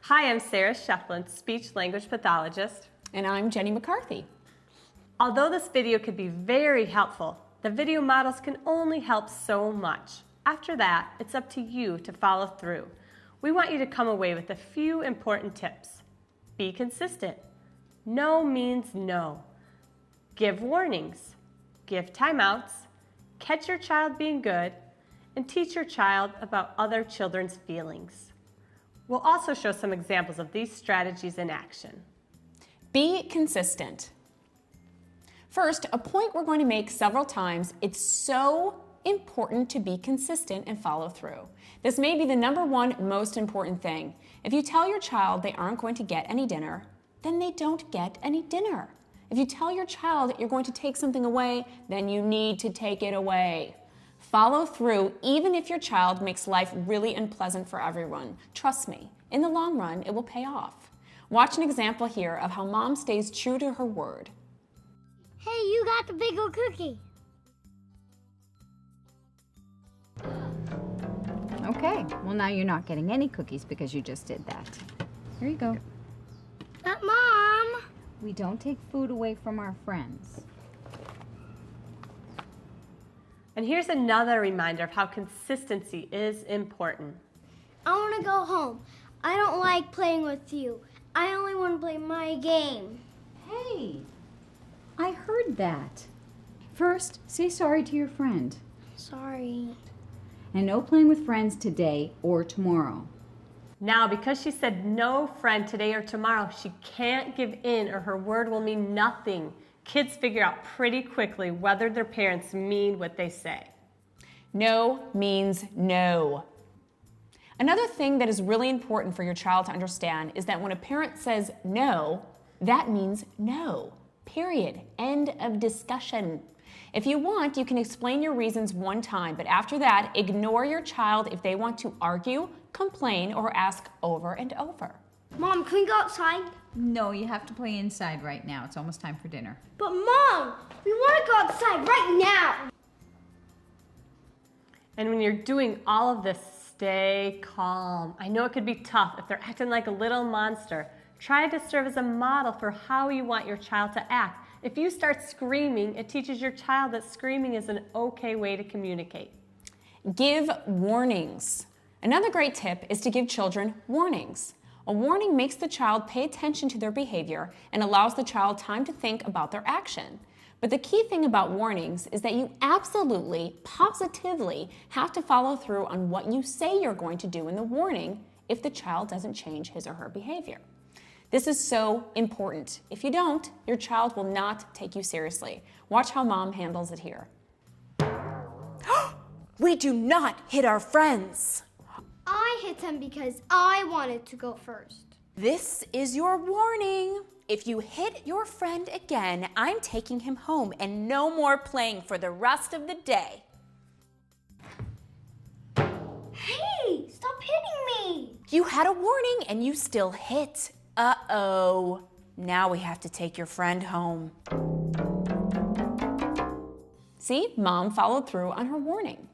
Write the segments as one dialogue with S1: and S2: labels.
S1: Hi, I'm Sarah Scheflen, speech-language pathologist.
S2: And I'm Jenny McCarthy.
S1: Although this video could be very helpful, the video models can only help so much. After that, it's up to you to follow through. We want you to come away with a few important tips. Be consistent. No means no. Give warnings. Give timeouts. Catch your child being good. And teach your child about other children's feelings. We'll also show some examples of these strategies in action.
S2: Be consistent. First, a point we're going to make several times, it's so important to be consistent and follow through. This may be the number one most important thing. If you tell your child they aren't going to get any dinner, then they don't get any dinner. If you tell your child you're going to take something away, then you need to take it away. Follow through even if your child makes life really unpleasant for everyone. Trust me, in the long run, it will pay off. Watch an example here of how mom stays true to her word.
S3: Hey, you got the big old cookie.
S4: Okay, well now you're not getting any cookies because you just did that. Here you go.
S3: But Mom!
S4: We don't take food away from our friends.
S1: And here's another reminder of how consistency is important.
S3: I want to go home. I don't like playing with you. I only want to play my game.
S4: Hey, I heard that. First, say sorry to your friend.
S3: Sorry.
S4: And no playing with friends today or tomorrow.
S1: Now, because she said no friend today or tomorrow, she can't give in or her word will mean nothing. Kids figure out pretty quickly whether their parents mean what they say.
S2: No means no. Another thing that is really important for your child to understand is that when a parent says no, that means no. Period. End of discussion. If you want, you can explain your reasons one time, but after that, ignore your child if they want to argue, complain, or ask over and over.
S3: Mom, can we go outside?
S4: No, you have to play inside right now. It's almost time for dinner.
S3: But Mom, we want to go outside right now.
S1: And when you're doing all of this, stay calm. I know it could be tough if they're acting like a little monster. Try to serve as a model for how you want your child to act. If you start screaming, it teaches your child that screaming is an okay way to communicate.
S2: Give warnings. Another great tip is to give children warnings. A warning makes the child pay attention to their behavior and allows the child time to think about their action. But the key thing about warnings is that you absolutely, positively have to follow through on what you say you're going to do in the warning if the child doesn't change his or her behavior. This is so important. If you don't, your child will not take you seriously. Watch how mom handles it here. We do not hit our friends.
S3: I hit him because I wanted to go first.
S2: This is your warning. If you hit your friend again, I'm taking him home and no more playing for the rest of the day.
S3: Hey, stop hitting me.
S2: You had a warning and you still hit. Uh-oh. Now we have to take your friend home. See, mom followed through on her warning.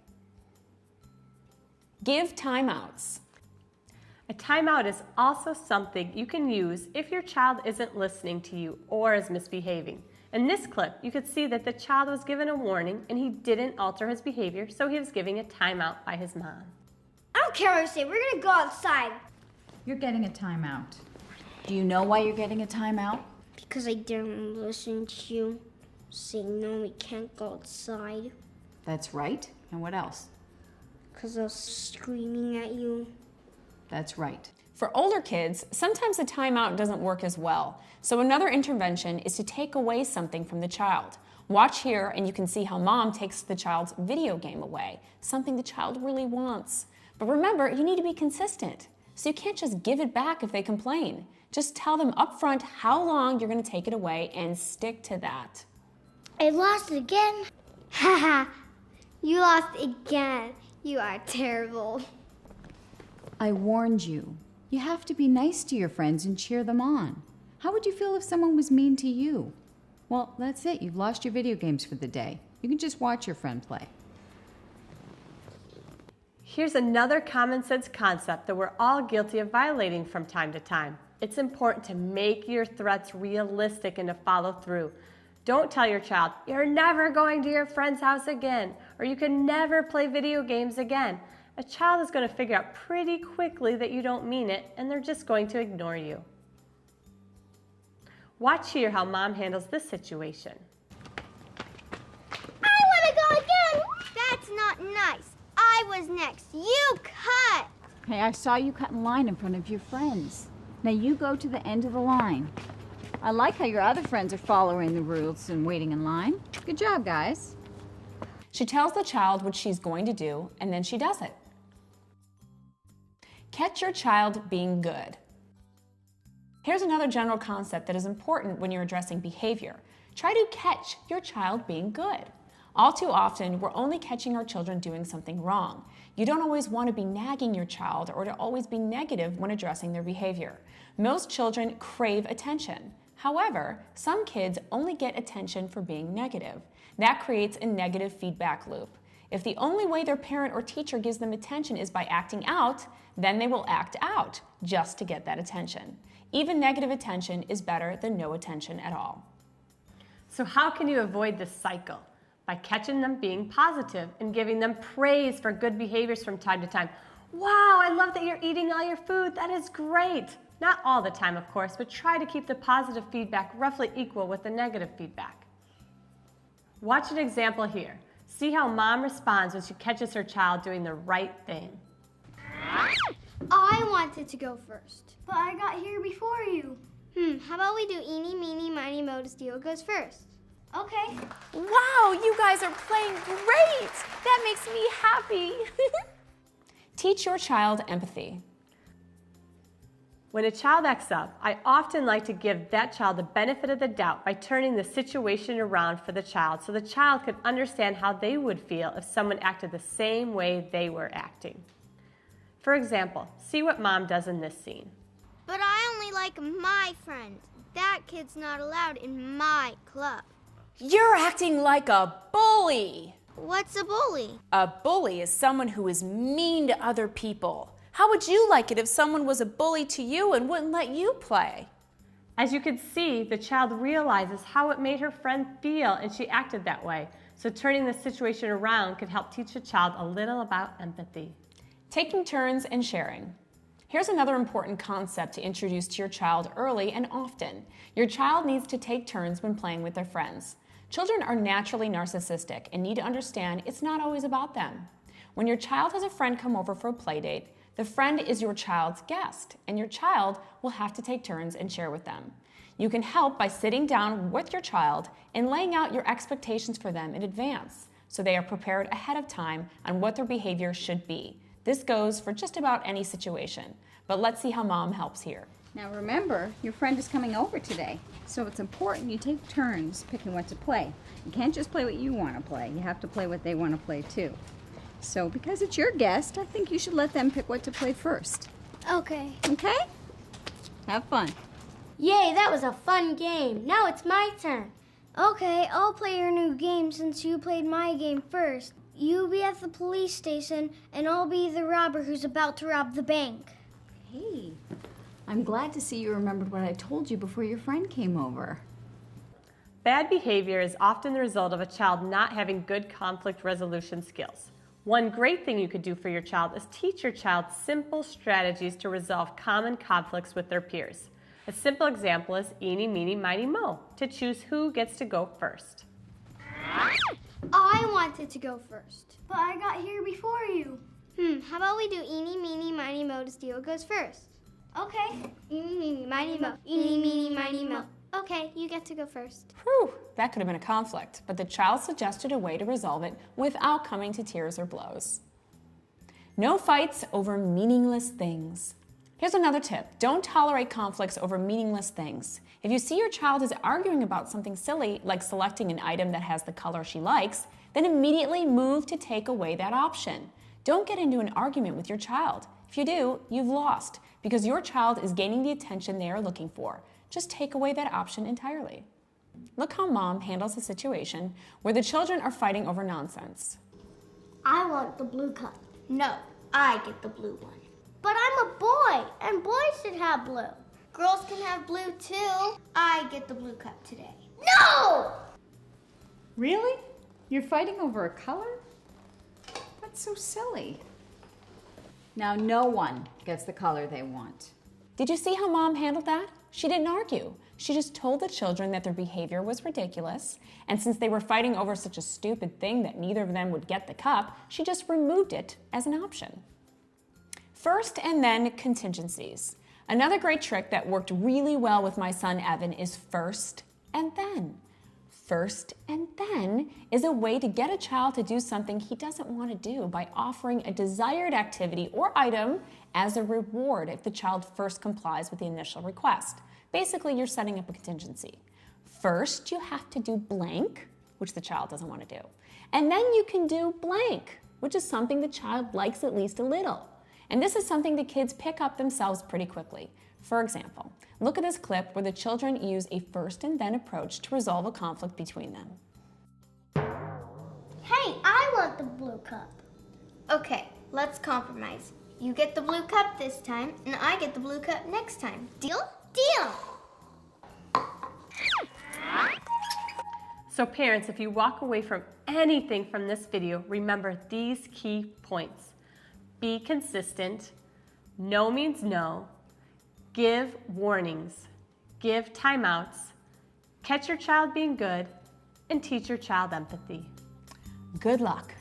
S2: Give timeouts.
S1: A timeout is also something you can use if your child isn't listening to you or is misbehaving. In this clip, you could see that the child was given a warning and he didn't alter his behavior, so he was giving a timeout by his mom.
S3: I don't care what you say. We're going to go outside.
S4: You're getting a timeout. Do you know why you're getting a timeout?
S3: Because I didn't listen to you saying no, we can't go outside.
S4: That's right. And what else?
S3: Because I was screaming at you.
S4: That's right.
S2: For older kids, sometimes a timeout doesn't work as well. So another intervention is to take away something from the child. Watch here and you can see how mom takes the child's video game away, something the child really wants. But remember, you need to be consistent. So you can't just give it back if they complain. Just tell them up front how long you're going to take it away and stick to that.
S3: I lost again. Haha, you lost again. You are terrible.
S4: I warned you. You have to be nice to your friends and cheer them on. How would you feel if someone was mean to you? Well, that's it. You've lost your video games for the day. You can just watch your friend play.
S1: Here's another common sense concept that we're all guilty of violating from time to time. It's important to make your threats realistic and to follow through. Don't tell your child, "You're never going to your friend's house again," or "You can never play video games again." A child is going to figure out pretty quickly that you don't mean it, and they're just going to ignore you. Watch here how Mom handles this situation.
S3: I want to go again. That's not nice. I was next. You cut.
S4: Hey, I saw you cut in line in front of your friends. Now you go to the end of the line. I like how your other friends are following the rules and waiting in line. Good job, guys.
S2: She tells the child what she's going to do, and then she does it. Catch your child being good. Here's another general concept that is important when you're addressing behavior. Try to catch your child being good. All too often, we're only catching our children doing something wrong. You don't always want to be nagging your child or to always be negative when addressing their behavior. Most children crave attention. However, some kids only get attention for being negative. That creates a negative feedback loop. If the only way their parent or teacher gives them attention is by acting out, then they will act out just to get that attention. Even negative attention is better than no attention at all.
S1: So how can you avoid this cycle? By catching them being positive and giving them praise for good behaviors from time to time. "Wow, I love that you're eating all your food. That is great." Not all the time, of course, but try to keep the positive feedback roughly equal with the negative feedback. Watch an example here. See how Mom responds when she catches her child doing the right thing.
S3: I wanted to go first, but I got here before you. How about we do eeny, meeny, miny, mo to steal goes first? Okay.
S2: Wow, you guys are playing great! That makes me happy. Teach your child empathy.
S1: When a child acts up, I often like to give that child the benefit of the doubt by turning the situation around for the child so the child could understand how they would feel if someone acted the same way they were acting. For example, see what Mom does in this scene.
S3: But I only like my friend. That kid's not allowed in my club.
S2: You're acting like a bully.
S3: What's a bully?
S2: A bully is someone who is mean to other people. How would you like it if someone was a bully to you and wouldn't let you play?
S1: As you can see, the child realizes how it made her friend feel and she acted that way. So turning the situation around could help teach a child a little about empathy.
S2: Taking turns and sharing. Here's another important concept to introduce to your child early and often. Your child needs to take turns when playing with their friends. Children are naturally narcissistic and need to understand it's not always about them. When your child has a friend come over for a play date, the friend is your child's guest, and your child will have to take turns and share with them. You can help by sitting down with your child and laying out your expectations for them in advance, so they are prepared ahead of time on what their behavior should be. This goes for just about any situation, but let's see how Mom helps here.
S4: Now remember, your friend is coming over today, so it's important you take turns picking what to play. You can't just play what you want to play. You have to play what they want to play too. So because it's your guest, I think you should let them pick what to play first.
S3: Okay.
S4: Okay? Have fun.
S3: Yay, that was a fun game. Now it's my turn. Okay, I'll play your new game since you played my game first. You be at the police station, and I'll be the robber who's about to rob the bank.
S4: Hey, I'm glad to see you remembered what I told you before your friend came over.
S1: Bad behavior is often the result of a child not having good conflict resolution skills. One great thing you could do for your child is teach your child simple strategies to resolve common conflicts with their peers. A simple example is eeny, meeny, miny, mo, to choose who gets to go first.
S3: I wanted to go first, but I got here before you. How about we do eeny, meeny, miny, mo to steal goes first? Okay. Eeny, meeny, miny, mo. Eeny, meeny, miny, mo. Okay, you get to go first.
S2: Whew, that could have been a conflict, but the child suggested a way to resolve it without coming to tears or blows. No fights over meaningless things. Here's another tip. Don't tolerate conflicts over meaningless things. If you see your child is arguing about something silly, like selecting an item that has the color she likes, then immediately move to take away that option. Don't get into an argument with your child. If you do, you've lost, because your child is gaining the attention they are looking for. Just take away that option entirely. Look how Mom handles a situation where the children are fighting over nonsense.
S3: I want the blue cup. No, I get the blue one. But I'm a boy, and boys should have blue. Girls can have blue too. I get the blue cup today. No!
S4: Really? You're fighting over a color? That's so silly. Now no one gets the color they want.
S2: Did you see how Mom handled that? She didn't argue. She just told the children that their behavior was ridiculous, and since they were fighting over such a stupid thing that neither of them would get the cup, she just removed it as an option. First and then contingencies. Another great trick that worked really well with my son Evan is first and then. First and then is a way to get a child to do something he doesn't want to do by offering a desired activity or item as a reward if the child first complies with the initial request. Basically, you're setting up a contingency. First, you have to do blank, which the child doesn't want to do. And then you can do blank, which is something the child likes at least a little. And this is something the kids pick up themselves pretty quickly. For example, look at this clip where the children use a first and then approach to resolve a conflict between them.
S3: Hey, I want the blue cup. Okay, let's compromise. You get the blue cup this time, and I get the blue cup next time. Deal? Deal!
S1: So parents, if you walk away from anything from this video, remember these key points. Be consistent. No means no. Give warnings. Give timeouts. Catch your child being good, and teach your child empathy.
S2: Good luck.